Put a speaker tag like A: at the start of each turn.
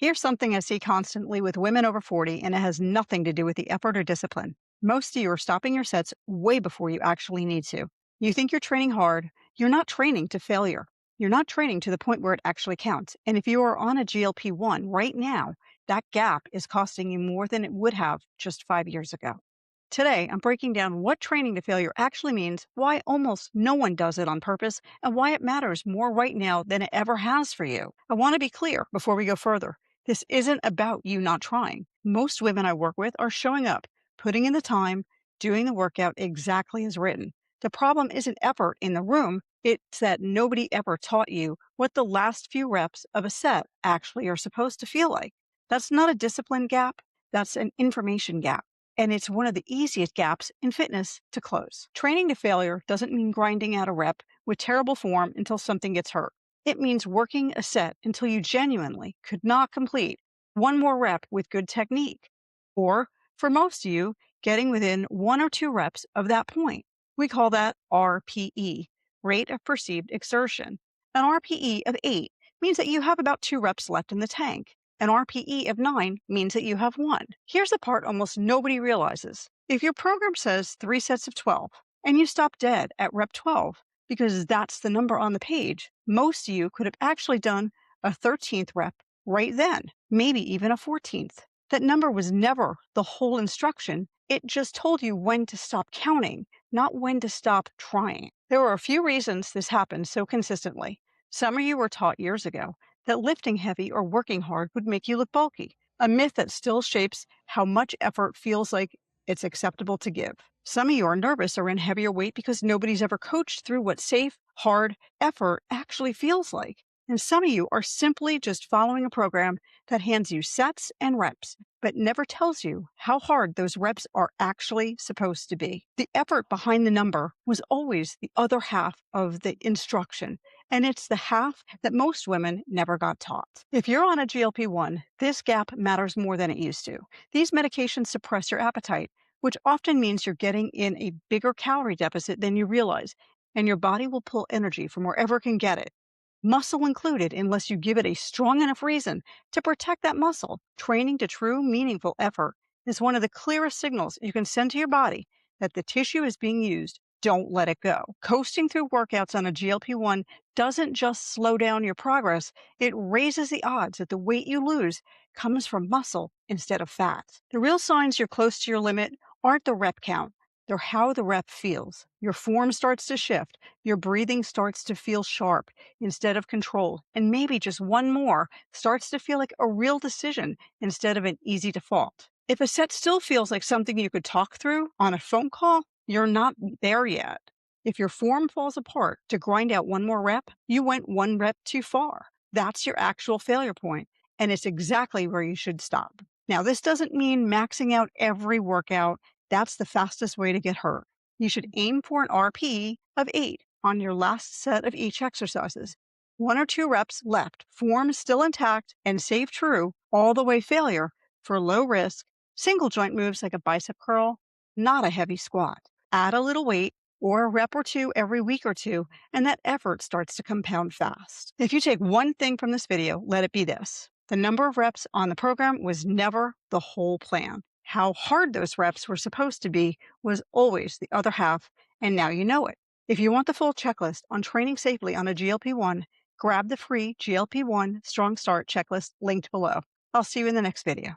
A: Here's something I see constantly with women over 40, and it has nothing to do with the effort or discipline. Most of you are stopping your sets way before you actually need to. You think you're training hard, you're not training to failure. You're not training to the point where it actually counts. And if you are on a GLP-1 right now, that gap is costing you more than it would have just 5 years ago. Today, I'm breaking down what training to failure actually means, why almost no one does it on purpose, and why it matters more right now than it ever has for you. I want to be clear before we go further. This isn't about you not trying. Most women I work with are showing up, putting in the time, doing the workout exactly as written. The problem isn't effort in the room, it's that nobody ever taught you what the last few reps of a set actually are supposed to feel like. That's not a discipline gap, that's an information gap. And it's one of the easiest gaps in fitness to close. Training to failure doesn't mean grinding out a rep with terrible form until something gets hurt. It means working a set until you genuinely could not complete one more rep with good technique. Or, for most of you, getting within one or two reps of that point. We call that RPE, rate of perceived exertion. An RPE of 8 means that you have about 2 reps left in the tank. An RPE of 9 means that you have 1. Here's the part almost nobody realizes. If your program says 3 sets of 12 and you stop dead at rep 12, because that's the number on the page, most of you could have actually done a 13th rep right then, maybe even a 14th. That number was never the whole instruction. It just told you when to stop counting, not when to stop trying. There are a few reasons this happens so consistently. Some of you were taught years ago that lifting heavy or working hard would make you look bulky, a myth that still shapes how much effort feels like it's acceptable to give. Some of you are nervous or in heavier weight because nobody's ever coached through what safe, hard effort actually feels like. And some of you are simply just following a program that hands you sets and reps, but never tells you how hard those reps are actually supposed to be. The effort behind the number was always the other half of the instruction, and it's the half that most women never got taught. If you're on a GLP-1, this gap matters more than it used to. These medications suppress your appetite, which often means you're getting in a bigger calorie deficit than you realize, and your body will pull energy from wherever it can get it, muscle included, unless you give it a strong enough reason to protect that muscle. Training to true, meaningful effort is one of the clearest signals you can send to your body that the tissue is being used. Don't let it go. Coasting through workouts on a GLP-1 doesn't just slow down your progress, it raises the odds that the weight you lose comes from muscle instead of fat. The real signs you're close to your limit aren't the rep count, they're how the rep feels. Your form starts to shift, your breathing starts to feel sharp instead of controlled, and maybe just one more starts to feel like a real decision instead of an easy default. If a set still feels like something you could talk through on a phone call, you're not there yet. If your form falls apart to grind out one more rep, you went one rep too far. That's your actual failure point, and it's exactly where you should stop. Now, this doesn't mean maxing out every workout. That's the fastest way to get hurt. You should aim for an RPE of 8 on your last set of each exercises. 1 or 2 reps left, form still intact, and save true all the way failure for low risk, single joint moves like a bicep curl, not a heavy squat. Add a little weight or a rep or two every week or two, and that effort starts to compound fast. If you take one thing from this video, let it be this. The number of reps on the program was never the whole plan. How hard those reps were supposed to be was always the other half, and now you know it. If you want the full checklist on training safely on a GLP-1, grab the free GLP-1 Strong Start checklist linked below. I'll see you in the next video.